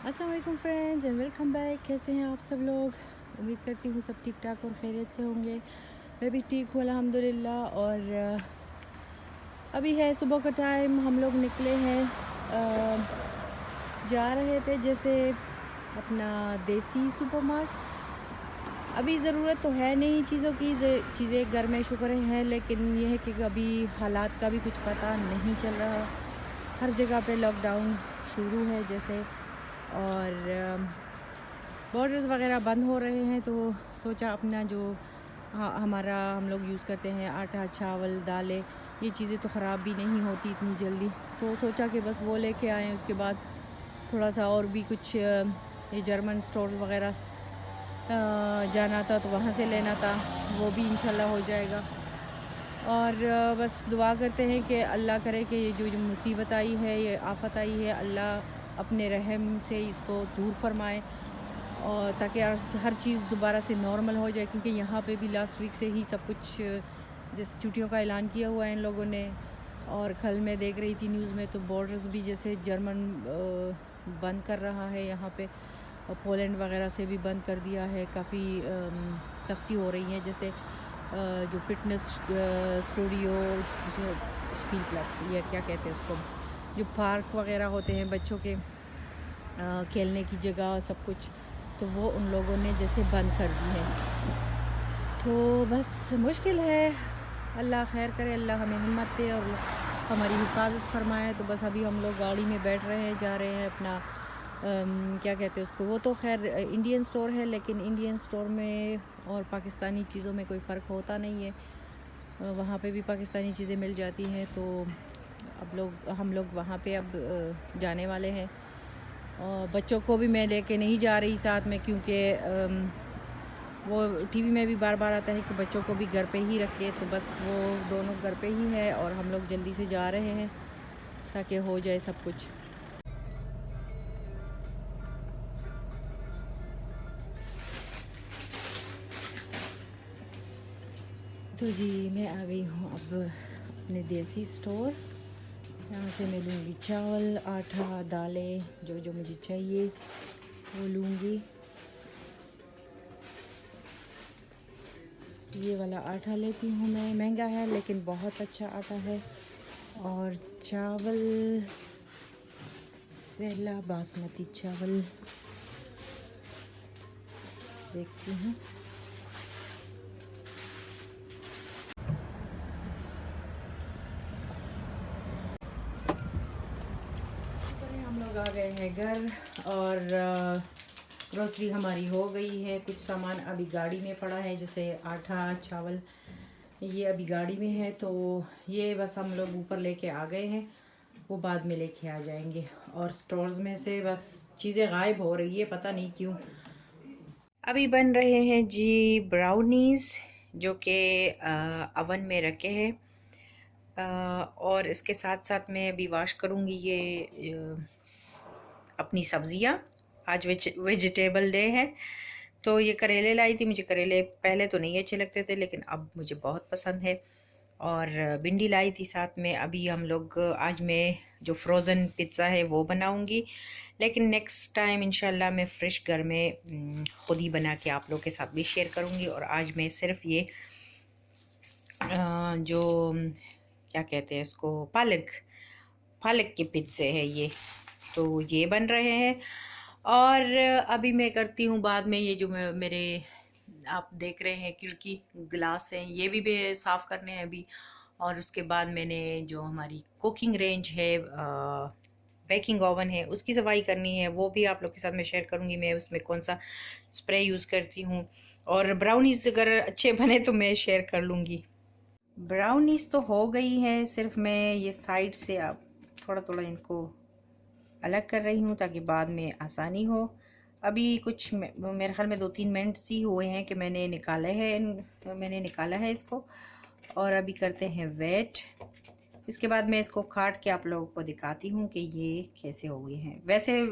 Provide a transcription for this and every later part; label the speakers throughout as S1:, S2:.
S1: अस्सलाम वालेकुम friends and welcome back. कैसे हैं आप सब लोग? उम्मीद करती हूँ सब ठीक ठाक और खैरियत से होंगे। मैं भी ठीक हूँ अल्हम्दुलिल्लाह। और अभी है सुबह का टाइम, हम लोग निकले हैं, जा रहे थे जैसे अपना देसी सुपरमार्केट। अभी ज़रूरत तो है नहीं चीज़ों की, चीज़ें घर में शुक्र है, लेकिन यह है कि अभी हालात का भी कुछ पता नहीं चल रहा। हर जगह पे लॉकडाउन शुरू है जैसे, और बॉर्डर्स वगैरह बंद हो रहे हैं, तो सोचा अपना जो हमारा हम लोग यूज़ करते हैं आटा, चावल, दालें, ये चीज़ें तो ख़राब भी नहीं होती इतनी जल्दी, तो सोचा कि बस वो लेके आएँ। उसके बाद थोड़ा सा और भी कुछ ये जर्मन स्टोर वगैरह जाना था, तो वहाँ से लेना था, वो भी इंशाल्लाह हो जाएगा। और बस दुआ करते हैं कि अल्लाह करे कि ये जो मुसीबत आई है, ये आफ़त आई है, अल्लाह अपने रहम से इसको दूर फरमाए, और ताकि हर चीज़ दोबारा से नॉर्मल हो जाए। क्योंकि यहाँ पे भी लास्ट वीक से ही सब कुछ जैसे छुट्टियों का ऐलान किया हुआ है इन लोगों ने। और कल मैं देख रही थी न्यूज़ में, तो बॉर्डर्स भी जैसे जर्मन बंद कर रहा है यहाँ पे, और पोलैंड वगैरह से भी बंद कर दिया है। काफ़ी सख्ती हो रही है, जैसे जो फिटनेस स्टूडियो, स्पीड प्लस, या क्या कहते हैं उसको, जो पार्क वगैरह होते हैं बच्चों के खेलने की जगह सब कुछ, तो वो उन लोगों ने जैसे बंद कर दी है। तो बस मुश्किल है, अल्लाह खैर करे, अल्लाह हमें हिम्मत दे और हमारी हिफाजत फरमाए। तो बस अभी हम लोग गाड़ी में बैठ रहे हैं, जा रहे हैं अपना क्या कहते हैं उसको, वो तो खैर इंडियन स्टोर है, लेकिन इंडियन स्टोर में और पाकिस्तानी चीज़ों में कोई फ़र्क होता नहीं है। वहाँ पे भी पाकिस्तानी चीज़ें मिल जाती हैं। तो हम लोग वहाँ पे अब जाने वाले हैं। और बच्चों को भी मैं लेके नहीं जा रही साथ में, क्योंकि वो टीवी में भी बार बार आता है कि बच्चों को भी घर पे ही रखे, तो बस वो दोनों घर पे ही है और हम लोग जल्दी से जा रहे हैं ताकि हो जाए सब कुछ। तो जी मैं आ गई हूँ अब अपने देसी स्टोर। यहाँ से मैं लूँगी चावल, आटा, दालें, जो जो मुझे चाहिए वो लूँगी। ये वाला आटा लेती हूँ मैं, महंगा है लेकिन बहुत अच्छा आटा है। और चावल, सेला बासमती चावल देखती हूँ। हम लोग आ गए हैं घर, और ग्रोसरी हमारी हो गई है। कुछ सामान अभी गाड़ी में पड़ा है, जैसे आटा, चावल, ये अभी गाड़ी में है, तो ये बस हम लोग ऊपर लेके आ गए हैं, वो बाद में लेके आ जाएंगे। और स्टोर्स में से बस चीज़ें गायब हो रही है, पता नहीं क्यों। अभी बन रहे हैं जी ब्राउनीज़, जो कि अवन में रखे हैं। और इसके साथ साथ मैं अभी वॉश करूँगी ये अपनी सब्ज़ियाँ। आज वेजिटेबल डे है, तो ये करेले लाई थी। मुझे करेले पहले तो नहीं अच्छे लगते थे, लेकिन अब मुझे बहुत पसंद है। और भिंडी लाई थी साथ में। अभी हम लोग आज मैं जो फ्रोज़न पिज़्ज़ा है वो बनाऊंगी, लेकिन नेक्स्ट टाइम इंशाल्लाह मैं फ़्रेश घर में ख़ुद ही बना के आप लोग के साथ भी शेयर करूंगी। और आज मैं सिर्फ ये जो क्या कहते हैं इसको, पालक पालक के पिज़्ज़े है ये, तो ये बन रहे हैं। और अभी मैं करती हूँ बाद में, ये जो मेरे आप देख रहे हैं खिड़की ग्लास हैं, ये भी साफ़ करने हैं अभी। और उसके बाद मैंने जो हमारी कुकिंग रेंज है, बेकिंग ओवन है, उसकी सफाई करनी है, वो भी आप लोग के साथ मैं शेयर करूँगी, मैं उसमें कौन सा स्प्रे यूज़ करती हूँ। और ब्राउनीज़ अगर अच्छे बने तो मैं शेयर कर लूँगी। ब्राउनीज़ तो हो गई है, सिर्फ मैं ये साइड से अब थोड़ा थोड़ा इनको अलग कर रही हूँ ताकि बाद में आसानी हो। अभी कुछ मेरे ख्याल में 2-3 मिनट्स ही हुए हैं कि मैंने निकाला है इसको। और अभी करते हैं वेट। इसके बाद मैं इसको काट के आप लोगों को दिखाती हूँ कि ये कैसे हो गए हैं। वैसे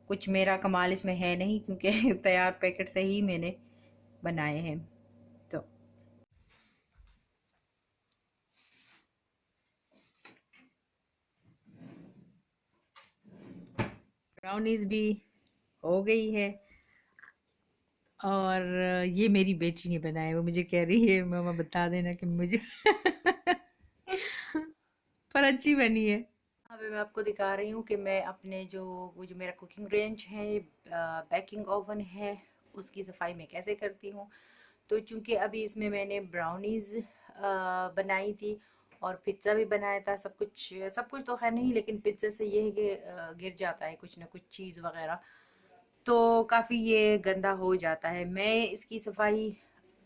S1: कुछ मेरा कमाल इसमें है नहीं, क्योंकि तैयार पैकेट से ही मैंने बनाए हैं। तो ब्राउनीज़ भी
S2: हो गई है। और ये मेरी बेटी ने बनाया है, वो मुझे कह रही है मामा बता देना कि मुझे पर अच्छी बनी है।
S1: अभी मैं आपको दिखा रही हूँ कि मैं अपने जो वो जो मेरा कुकिंग रेंज है, बेकिंग ओवन है, उसकी सफाई मैं कैसे करती हूँ। तो चूंकि अभी इसमें मैंने ब्राउनीज बनाई थी और पिज्ज़ा भी बनाया था, सब कुछ तो खैर नहीं, लेकिन पिज्ज़ा से ये है कि गिर जाता है कुछ ना कुछ चीज़ वगैरह, तो काफ़ी ये गंदा हो जाता है। मैं इसकी सफाई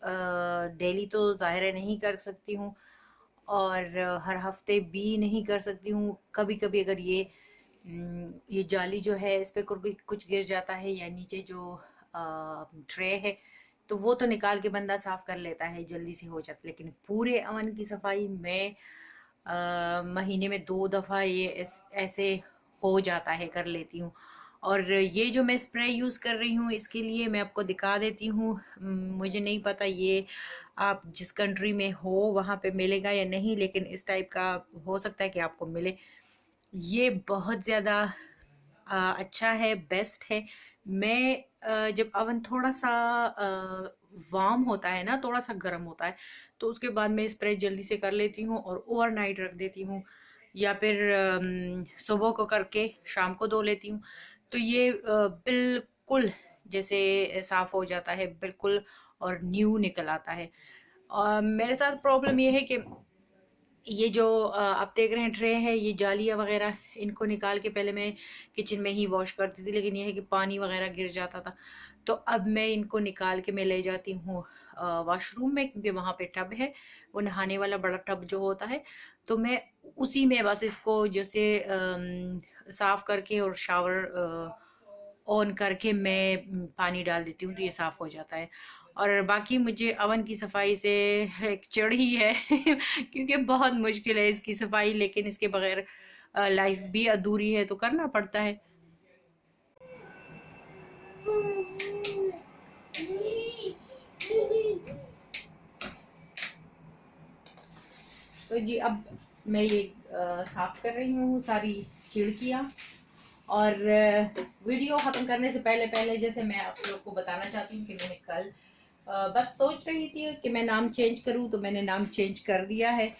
S1: डेली तो ज़ाहिर है नहीं कर सकती हूँ, और हर हफ्ते भी नहीं कर सकती हूँ। कभी कभी अगर ये जाली जो है इस पे कुछ गिर जाता है, या नीचे जो ट्रे है, तो वो तो निकाल के बंदा साफ कर लेता है, जल्दी से हो जाता है। लेकिन पूरे अवन की सफाई मैं महीने में 2 दफ़ा ये ऐसे हो जाता है, कर लेती हूँ। और ये जो मैं स्प्रे यूज़ कर रही हूँ इसके लिए मैं आपको दिखा देती हूँ। मुझे नहीं पता ये आप जिस कंट्री में हो वहाँ पे मिलेगा या नहीं, लेकिन इस टाइप का हो सकता है कि आपको मिले। ये बहुत ज़्यादा अच्छा है, बेस्ट है। मैं जब अवन थोड़ा सा वार्म होता है ना, थोड़ा सा गर्म होता है, तो उसके बाद मैं स्प्रे जल्दी से कर लेती हूँ और ओवरनाइट रख देती हूँ, या फिर सुबह को करके शाम को धो लेती हूँ। तो ये बिल्कुल जैसे साफ हो जाता है बिल्कुल, और न्यू निकल आता है। और मेरे साथ प्रॉब्लम ये है कि ये जो आप देख रहे हैं ट्रे है, ये जालियाँ वगैरह, इनको निकाल के पहले मैं किचन में ही वॉश करती थी, लेकिन ये है कि पानी वगैरह गिर जाता था। तो अब मैं इनको निकाल के मैं ले जाती हूँ वॉशरूम में, क्योंकि वहाँ पे टब है, वो नहाने वाला बड़ा टब जो होता है। तो मैं उसी में बस इसको जैसे साफ करके और शावर ऑन करके मैं पानी डाल देती हूँ, तो ये साफ़ हो जाता है। और बाकी मुझे अवन की सफाई से एक चिढ़ ही है क्योंकि बहुत मुश्किल है इसकी सफाई, लेकिन इसके बगैर लाइफ भी अधूरी है, तो करना पड़ता है। तो जी अब मैं ये साफ कर रही हूँ सारी खिड़कियाँ। और वीडियो ख़त्म करने से पहले पहले जैसे मैं आप लोग को बताना चाहती हूँ कि मैंने कल बस सोच रही थी कि मैं नाम चेंज करूँ, तो मैंने नाम चेंज कर दिया है।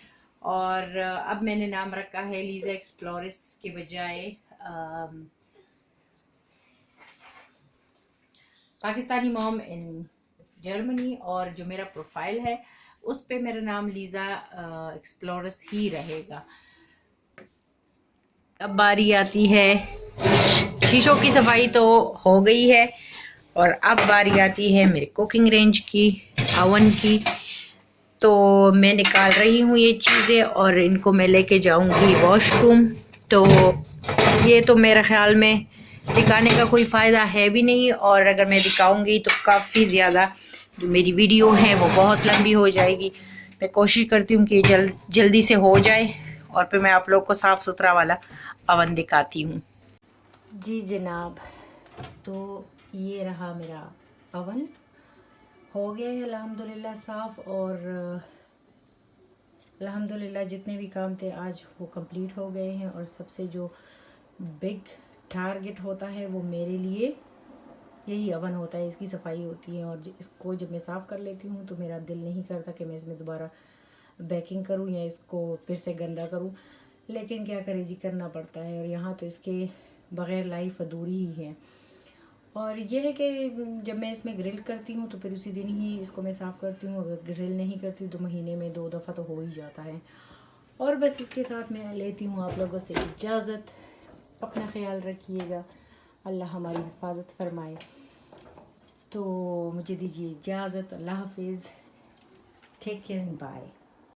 S1: और अब मैंने नाम रखा है लीजा एक्सप्लोरस के बजाय पाकिस्तानी मॉम इन जर्मनी। और जो मेरा प्रोफाइल है उस पे मेरा नाम लीजा एक्सप्लोरस ही रहेगा। अब बारी आती है, शीशों की सफाई तो हो गई है, और अब बारी आती है मेरे कुकिंग रेंज की, अवन की। तो मैं निकाल रही हूँ ये चीज़ें और इनको मैं लेके जाऊँगी वॉशरूम। तो ये तो मेरे ख्याल में दिखाने का कोई फ़ायदा है भी नहीं, और अगर मैं दिखाऊँगी तो काफ़ी ज़्यादा जो मेरी वीडियो है वो बहुत लंबी हो जाएगी। मैं कोशिश करती हूँ कि जल्दी से हो जाए, और फिर मैं आप लोग को साफ़ सुथरा वाला अवन दिखाती हूँ। जी जनाब, तो ये रहा मेरा अवन, हो गया है अल्हम्दुलिल्लाह साफ़। और अल्हम्दुलिल्लाह जितने भी काम थे आज वो कंप्लीट हो गए हैं। और सबसे जो बिग टारगेट होता है वो मेरे लिए यही अवन होता है, इसकी सफाई होती है। और इसको जब मैं साफ़ कर लेती हूँ तो मेरा दिल नहीं करता कि मैं इसमें दोबारा बेकिंग करूँ या इसको फिर से गंदा करूँ, लेकिन क्या करें जी, करना पड़ता है। और यहाँ तो इसके बग़ैर लाइफ अधूरी ही है। और ये है कि जब मैं इसमें ग्रिल करती हूँ तो फिर उसी दिन ही इसको मैं साफ़ करती हूँ। अगर ग्रिल नहीं करती तो महीने में 2 दफ़ा तो हो ही जाता है। और बस इसके साथ मैं लेती हूँ आप लोगों से इजाज़त। अपना ख्याल रखिएगा, अल्लाह हमारी हिफाजत फरमाए। तो मुझे दीजिए इजाज़त, अल्लाह हाफिज़, टेक केयर एंड बाय।